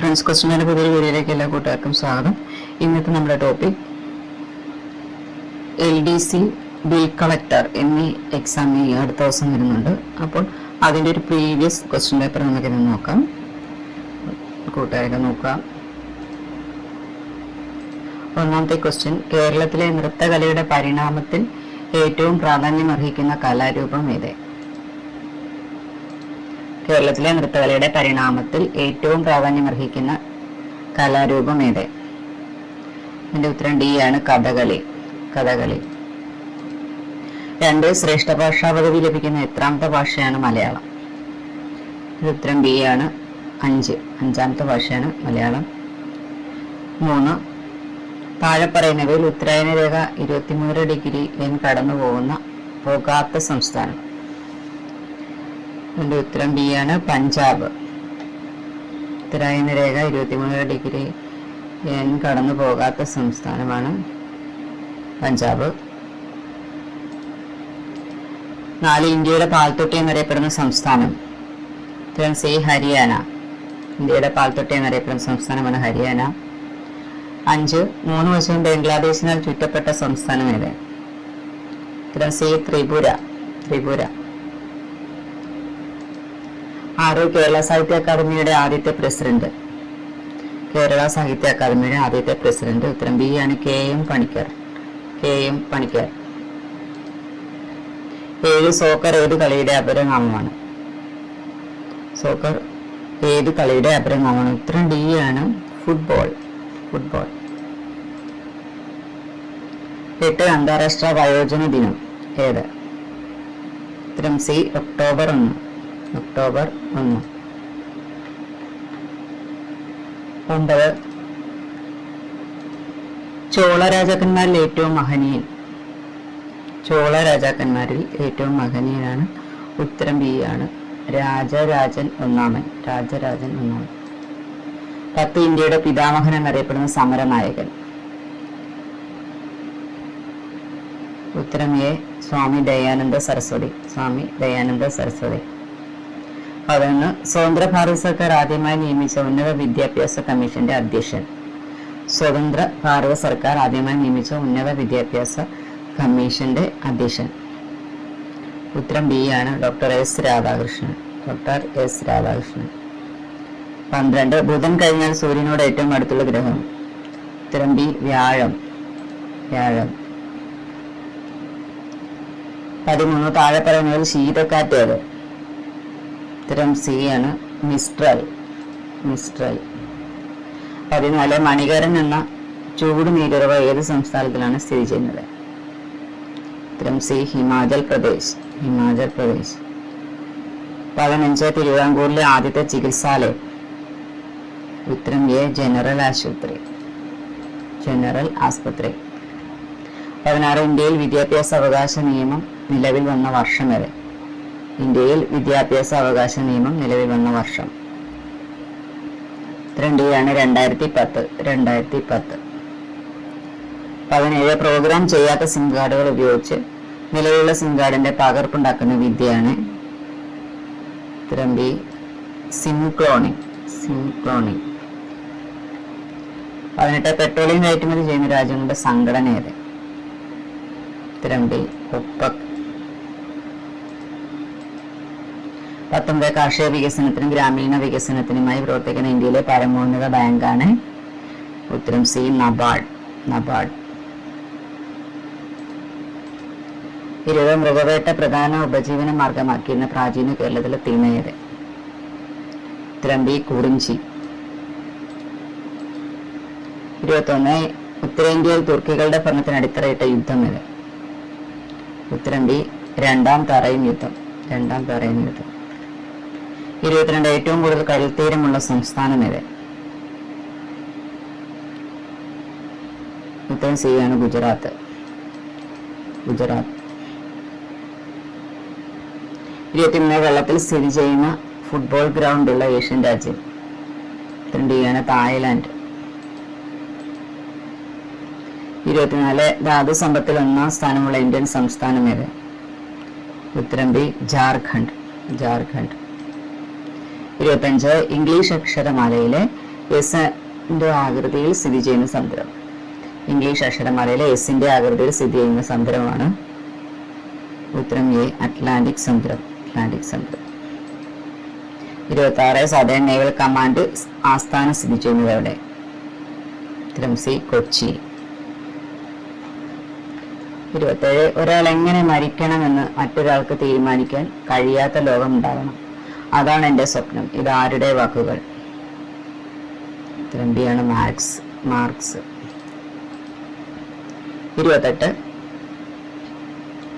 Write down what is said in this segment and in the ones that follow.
Friends, ക്വസ്റ്റ്യൻ്റെ പുതിയ വീഡിയോയിലേക്ക് എല്ലാ കൂട്ടുകാർക്കും സ്വാഗതം. ഇന്നത്തെ നമ്മുടെ ടോപ്പിക് LDC, ബിൽ കളക്ടർ എന്നീ എക്സാം ഈ അടുത്ത ദിവസം വരുന്നുണ്ട്. അപ്പോൾ അതിൻ്റെ ഒരു പ്രീവിയസ് ക്വസ്റ്റ്യൻ പേപ്പർ നമുക്കിന്ന് നോക്കാം. കൂട്ടുകാരൊക്കെ നോക്കാം. ഒന്നാമത്തെ ക്വസ്റ്റ്യൻ: കേരളത്തിലെ നൃത്തകലയുടെ പരിണാമത്തിൽ ഏറ്റവും പ്രാധാന്യം അർഹിക്കുന്ന കലാരൂപം ഏത്? കേരളത്തിലെ നൃത്തകലയുടെ പരിണാമത്തിൽ ഏറ്റവും പ്രാധാന്യം അർഹിക്കുന്ന കലാരൂപം ഏത്? അതിന്റെ ഉത്തരം ഡി ആണ്, കഥകളി. കഥകളി. 2. ശ്രേഷ്ഠ ഭാഷാ പദവി ലഭിക്കുന്ന എത്രാമത്തെ ഭാഷയാണ് മലയാളം? ഉത്തരം ബി ആണ്, 5. അഞ്ചാമത്തെ ഭാഷയാണ് മലയാളം. 3. താഴെ പറയുന്നവയിൽ ഉത്തരായന രേഖ 23 ഡിഗ്രി N കടന്നു പോകാത്ത സംസ്ഥാനം? അതിന്റെ ഉത്തരം ബി ആണ്, പഞ്ചാബ്. ഉത്തരായന രേഖ 23 ഡിഗ്രി N കടന്നു പോകാത്ത സംസ്ഥാനമാണ് പഞ്ചാബ്. 4. ഇന്ത്യയുടെ പാൽത്തൊട്ടി എന്നറിയപ്പെടുന്ന സംസ്ഥാനം? ഉത്തരം സി, ഹരിയാന. ഇന്ത്യയുടെ പാൽത്തൊട്ടി എന്നറിയപ്പെടുന്ന സംസ്ഥാനമാണ് ഹരിയാന. 5. 3 വശവും ബംഗ്ലാദേശിനാൽ ചുറ്റപ്പെട്ട സംസ്ഥാനം ഏത്? ഉത്തരം സി, ത്രിപുര. ത്രിപുര. 6. കേരള സാഹിത്യ അക്കാദമിയുടെ ആദ്യത്തെ പ്രസിഡന്റ്? കേരള സാഹിത്യ അക്കാദമിയുടെ ആദ്യത്തെ പ്രസിഡന്റ്? ഉത്തരം ബി ആണ്, KM Panicker. KM Panicker. 7. Soccer ഏത് കളിയുടെ അപരനാമമാണ്? സോക്കർ ഏത് കളിയുടെ അപരനാമമാണ്? ഉത്തരം ഡി ആണ്, ഫുട്ബോൾ. ഫുട്ബോൾ. 8. അന്താരാഷ്ട്ര വയോജന ദിനം ഏത്? ഉത്തരം സി, ഒക്ടോബർ 1. ഒക്ടോബർ 1. 9. ചോള രാജാക്കന്മാരിൽ ഏറ്റവും മഹനീയൻ? ചോള രാജാക്കന്മാരിൽ ഏറ്റവും മഹനീയനാണ്? ഉത്തരം ബി ആണ്, രാജരാജൻ ഒന്നാമൻ. രാജരാജൻ ഒന്നാമൻ. 10. ഇന്ത്യയുടെ പിതാമഹൻ എന്നറിയപ്പെടുന്ന സമരനായകൻ? ഉത്തരം എ, സ്വാമി ദയാനന്ദ സരസ്വതി. സ്വാമി ദയാനന്ദ സരസ്വതി. 11. സ്വതന്ത്ര ഭാരത സർക്കാർ ആദ്യമായി നിയമിച്ച ഉന്നത വിദ്യാഭ്യാസ കമ്മീഷന്റെ അധ്യക്ഷൻ? സ്വതന്ത്ര ഭാരത സർക്കാർ ആദ്യമായി നിയമിച്ച ഉന്നത വിദ്യാഭ്യാസ കമ്മീഷന്റെ അധ്യക്ഷൻ? ഉത്തരം ബി ആണ്, doctor S Radhakrishnan. Doctor S Radhakrishnan. 12. ബുധൻ കഴിഞ്ഞാൽ സൂര്യനോട് ഏറ്റവും അടുത്തുള്ള ഗ്രഹം? ഉത്തരം ബി, വ്യാഴം. വ്യാഴം. 13. താഴെ പറയുന്നതിൽ ശീതക്കാറ്റ് ഏത്? ഉത്തരം സി ആണ്, മിസ്ട്രൽ. മിസ്ട്രൽ. 14. മണികരൻ എന്ന ചൂട് നീരുറവ ഏത് സംസ്ഥാനത്തിലാണ് സ്ഥിതി ചെയ്യുന്നത്? ഉത്തരം സി, ഹിമാചൽ പ്രദേശ്. ഹിമാചൽ പ്രദേശ്. 15. തിരുവിതാംകൂറിലെ ആദ്യത്തെ ചികിത്സാലയം? ഉത്തരം എ, ജനറൽ ആശുപത്രി. ജനറൽ ആസ്പത്രി. 16. ഇന്ത്യയിൽ വിദ്യാഭ്യാസ അവകാശ നിയമം നിലവിൽ വന്ന വർഷം ഏത്? ഇന്ത്യയിൽ വിദ്യാഭ്യാസ അവകാശ നിയമം നിലവിൽ വന്ന വർഷം? ഉത്തരം ഡി ആണ്, 2010. 2010. 17. പ്രോഗ്രാം ചെയ്യാത്ത സിം കാർഡുകൾ ഉപയോഗിച്ച് നിലവിലുള്ള സിം കാർഡിന്റെ പകർപ്പുണ്ടാക്കുന്ന വിദ്യയാണ്? ഉത്തരം B, SIM cloning. SIM cloning. 18. Petroleum കയറ്റുമതി ചെയ്യുന്ന രാജ്യങ്ങളുടെ സംഘടന ഏത്? ഉത്തരം ബി, ഒപെക്. 19. കാർഷിക വികസനത്തിനും ഗ്രാമീണ വികസനത്തിനുമായി പ്രവർത്തിക്കുന്ന ഇന്ത്യയിലെ പരമോന്നത ബാങ്കാണ്? ഉത്തരം സി, നബാർഡ്. നബാർഡ്. 20. മൃഗവേട്ട പ്രധാന ഉപജീവന മാർഗമാക്കിയിരുന്ന പ്രാചീന കേരളത്തിലെ തിണ ഏത്? ഉത്തരം ബി, കുറിഞ്ചി. 21. ഉത്തരേന്ത്യയിൽ തുർക്കികളുടെ ഭരണത്തിന് അടിത്തറയിട്ട യുദ്ധം ഏത്? ഉത്തരം ബി, രണ്ടാം തറൈൻ യുദ്ധം. രണ്ടാം തറൈൻ യുദ്ധം. 22. ഏറ്റവും കൂടുതൽ കടൽത്തീരമുള്ള സംസ്ഥാനം ഏത്? ഉത്തരം സി ആണ്, ഗുജറാത്ത്. ഗുജറാത്ത്. 23. വെള്ളത്തിൽ സ്ഥിതി ചെയ്യുന്ന ഫുട്ബോൾ ഗ്രൗണ്ട് ഉള്ള ഏഷ്യൻ രാജ്യം? ഉത്തരം ഡി ആണ്, തായ്ലാൻഡ്. 24. ധാതു സമ്പത്തിൽ 1ാം സ്ഥാനമുള്ള ഇന്ത്യൻ സംസ്ഥാനം ഏത്? ഉത്തരം ബി, ജാർഖണ്ഡ്. ജാർഖണ്ഡ്. 25. ഇംഗ്ലീഷ് അക്ഷരമാലയിലെ എസിന്റെ ആകൃതിയിൽ സ്ഥിതി ചെയ്യുന്ന സമുദ്രം. ഇംഗ്ലീഷ് അക്ഷരമാലയിലെ എസിന്റെ ആകൃതിയിൽ സ്ഥിതി ചെയ്യുന്ന സമുദ്രമാണ് ഉത്തരം എ അറ്റ്ലാന്റിക് സമുദ്രം. അറ്റ്ലാന്റിക് സമുദ്രം. 26 സദേൺ നേവൽ കമാൻഡ് ആസ്ഥാനം സ്ഥിതി ചെയ്യുന്നത് എവിടെ? ഉത്തരം സി കൊച്ചി. 27 ഒരാൾ എങ്ങനെ മരിക്കണമെന്ന് മറ്റൊരാൾക്ക് തീരുമാനിക്കാൻ കഴിയാത്ത ലോകം ഉണ്ടാകണം, അതാണ് എൻ്റെ സ്വപ്നം. ഇത് ആരുടെ വാക്കുകൾ? ഉത്തരം ബി ആണ് മാർക്സ്. 28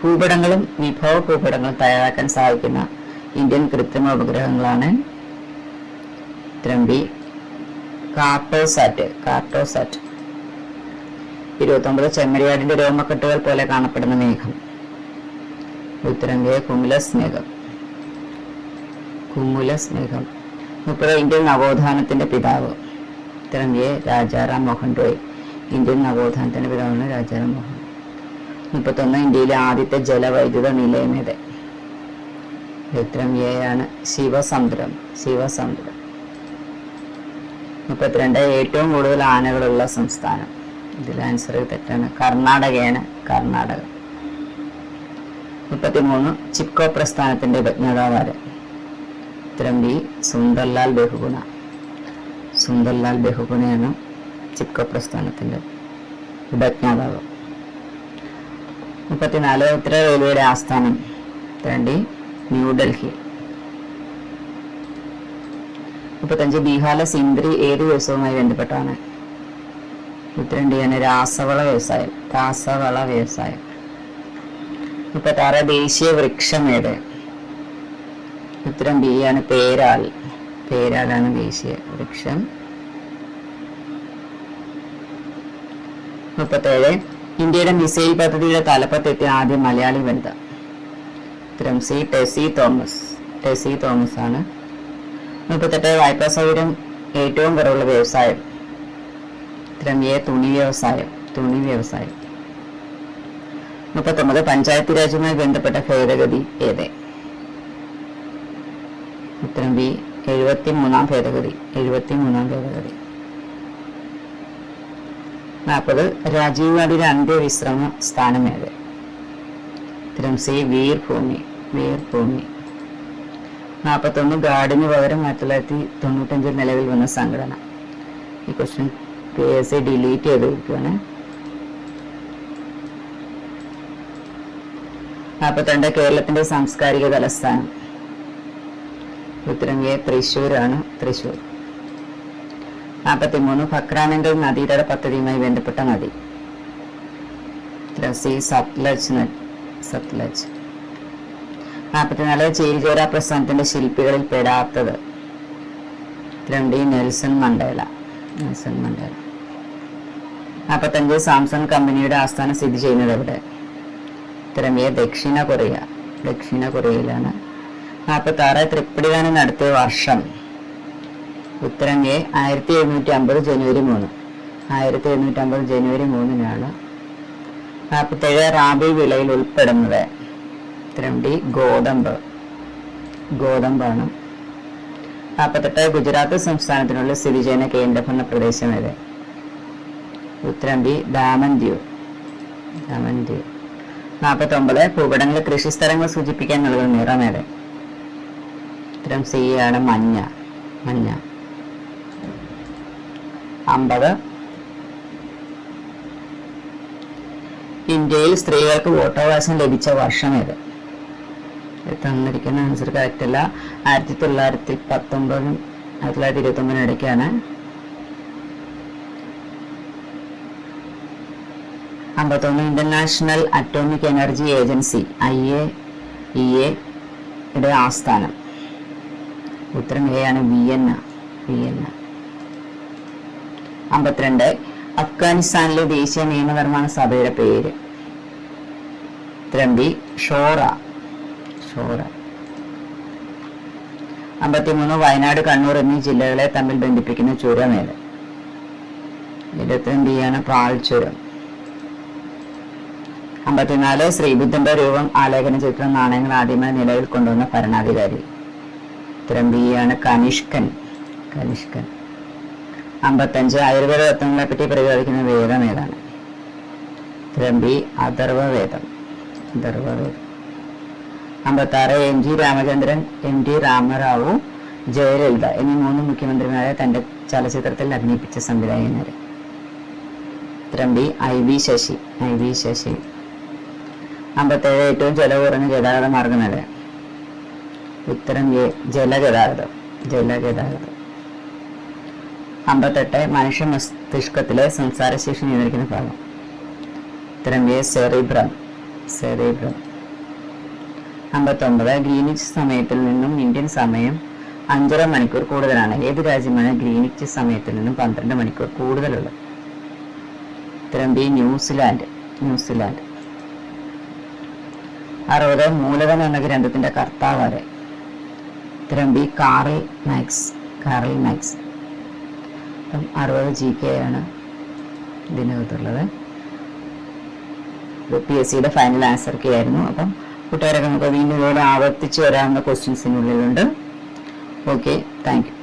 ഭൂപടങ്ങളും വിഭവ ഭൂപടങ്ങളും തയ്യാറാക്കാൻ സഹായിക്കുന്ന ഇന്ത്യൻ കൃത്രിമ ഉപഗ്രഹങ്ങളാണ്. ഉത്തരം ബി കാർട്ടോസാറ്റ്. 29 ചെമ്മരിയാടിന്റെ രോമക്കെട്ടുകൾ പോലെ കാണപ്പെടുന്ന മേഘം. ഉത്തരം എ കുമുലസ് മേഘം. 30 ഇന്ത്യൻ നവോത്ഥാനത്തിന്റെ പിതാവ്. ഉത്തരം എ രാജാറാം മോഹൻ റോയ്. ഇന്ത്യൻ നവോത്ഥാനത്തിന്റെ പിതാവാണ് രാജാറാം മോഹൻ. 31 ഇന്ത്യയിലെ ആദ്യത്തെ ജലവൈദ്യുത നിലയം ഏത്? ഉത്തരം എ ആണ് ശിവസമുദ്രം. 32 ഏറ്റവും കൂടുതൽ ആനകളുള്ള സംസ്ഥാനം. ഇതിൽ ആൻസർ തെറ്റാണ്. കർണാടകയാണ്. 33 ചിപ്കോ പ്രസ്ഥാനത്തിന്റെ ഉപജ്ഞാതാവ്. ഉത്തരം ബി സുന്ദർലാൽ ബഹുഗുണയാണ് ചിപ്കോ പ്രസ്ഥാനത്തിന്റെ ഉപജ്ഞാതാവ്. 34 ഉത്തര റെയിൽവേയുടെ ആസ്ഥാനം. ഉത്തരം ഡി ന്യൂഡൽഹി. 35 ബീഹാറിലെ സിന്ദ്രി ഏത് വ്യവസായവുമായി ബന്ധപ്പെട്ടാണ്? ഉത്തരം ഡി ആണ് രാസവള വ്യവസായം. 36 ദേശീയ വൃക്ഷം ഏത്? ഉത്തരം ബി ആണ് പേരാലാണ് ദേശീയ വൃക്ഷം. 37 ഇന്ത്യയുടെ മിസൈൽ പദ്ധതിയുടെ തലപ്പത്തെത്തിയ ആദ്യ മലയാളി വനിത. ഉത്തരം സി ടെസി തോമസ് ആണ്. 38 വായ്പാ സൗകര്യം ഏറ്റവും കുറവുള്ള വ്യവസായം. ഉത്തരം എ തുണി വ്യവസായം. 39 പഞ്ചായത്ത് രാജുമായി ബന്ധപ്പെട്ട ഭേദഗതി ഏത്? ഉത്തരം ബി 73-ാം ഭേദഗതി. 40 രാജീവ് ഗാന്ധിയുടെ അന്ത്യവിശ്രമ സ്ഥാനം ഏത്? ഉത്തരം സി വീർഭൂമി. 41 ഗാർഡിന് പകരം 1995 നിലവിൽ വന്ന സംഘടന. ഈ ക്വസ്റ്റ്യൻ PSC ഡിലീറ്റ് ചെയ്തിരിക്കുകയാണ്. 42 കേരളത്തിന്റെ സാംസ്കാരിക തലസ്ഥാനം. ഉത്തരം എ തൃശ്ശൂരാണ്. 43 ഫക്രാനങ്കൽ നദീതട പദ്ധതിയുമായി ബന്ധപ്പെട്ട നദി. ഉത്തരം സി സത്ലജ്. 44 ചേരിചേര പ്രസ്ഥാനത്തിന്റെ ശില്പികളിൽ പെടാത്തത്. ഉത്തരം ഡി നെൽസൺ മണ്ടേല. 45 സാംസങ് കമ്പനിയുടെ ആസ്ഥാനം സ്ഥിതി ചെയ്യുന്നത് എവിടെ? ഉത്തരം എ ദക്ഷിണ കൊറിയയിലാണ്. 46 തൃപ്പടിദാനം നടത്തിയ വർഷം. ഉത്തരം എ 1750 ജനുവരി 3. 1750 ജനുവരി 3-നാണ്. 47 റാബി വിളയിൽ ഉൾപ്പെടുന്നത്. ഉത്തരം ഡി ഗോതമ്പാണ്. 48 ഗുജറാത്ത് സംസ്ഥാനത്തിനുള്ളിൽ സ്ഥിതി ചെയ്യുന്ന കേന്ദ്രഭരണ പ്രദേശം ഏത്? ഉത്തരം ബി ദാമൻ ദിയു. 49 ഭൂപടങ്ങളിൽ കൃഷിസ്ഥലങ്ങൾ സൂചിപ്പിക്കാൻ നൽകുന്ന നിറം ഏത്? ഉത്തരം സി ആണ് മഞ്ഞ. 50 ഇന്ത്യയിൽ സ്ത്രീകൾക്ക് വോട്ടവകാശം ലഭിച്ച വർഷം ഏത്? തന്നിരിക്കുന്ന ആൻസർ കറക്റ്റ് അല്ല. 1919 1929 ഇടയ്ക്കാണ്. 51 international atomic energy agency IAEA യുടെ ആസ്ഥാനം. ഉത്തരം എ ആണ് വിയന്ന. 52 അഫ്ഗാനിസ്ഥാനിലെ ദേശീയ നിയമനിർമ്മാണ സഭയുടെ പേര്. ഉത്തരം ബി ഷോറ. 53 വയനാട് കണ്ണൂർ എന്നീ ജില്ലകളെ തമ്മിൽ ബന്ധിപ്പിക്കുന്ന ചുരം ഏത്? ഉത്തരം ബി ആണ് പാൽച്ചുരം. 54 ശ്രീബുദ്ധന്റെ രൂപം ആലേഖനം ചെയ്തിട്ടുള്ള നാണയങ്ങൾ ആദ്യമായി നിലവിൽ കൊണ്ടുവന്ന ഭരണാധികാരി. ഉത്തരം ബി ആണ് കനിഷ്കൻ. 55 ആയുർവേദ തത്വങ്ങളെ പറ്റി പ്രതിപാദിക്കുന്ന വേദം ഏതാണ്? ഉത്തരം B Atharvaveda. 56 M G Ramachandran, M T Rama Rao, Jayalalithaa എന്നീ 3 മുഖ്യമന്ത്രിമാരെ തന്റെ ചലച്ചിത്രത്തിൽ അഭിനയിപ്പിച്ച സംവിധായകനാര്? ഉത്തരം ബി ഐ വി ശശി. 57 ഏറ്റവും ചെലവ് കുറഞ്ഞ ഗതാഗത മാർഗം ഏത്? ഉത്തരം എ ജലഗതാഗതം. 58 മനുഷ്യ മസ്തിഷ്കത്തിലെ സംസാരശേഷി നിയന്ത്രിക്കുന്ന ഭാഗം? ഉത്തരം എ സെറിബ്രം. 59 ഗ്രീനിച്ച് സമയത്തിൽ നിന്നും ഇന്ത്യൻ സമയം 5.5 മണിക്കൂർ കൂടുതലാണ്. ഏത് രാജ്യമാണ് ഗ്രീനിച്ച് സമയത്തിൽ നിന്നും 12 മണിക്കൂർ കൂടുതലുള്ളത്? ഉത്തരം ബി ന്യൂസിലാൻഡ്. 60 മൂലധനം എന്ന ഗ്രന്ഥത്തിന്റെ കർത്താവ്? ഉത്തരം ബി കാറൽ മാക്സ്. 60 GK ആണ് ഇതിനകത്തുള്ളത്. PSC ഫൈനൽ ആൻസർ കീ ആയിരുന്നു. അപ്പം കൂട്ടുകാരൊക്കെ നമുക്ക് വീണ്ടും ഇതുപോലെ ആവർത്തിച്ച് വരാവുന്ന ക്വസ്റ്റ്യൻസിനുള്ളിലുണ്ട്. Okay, thank you.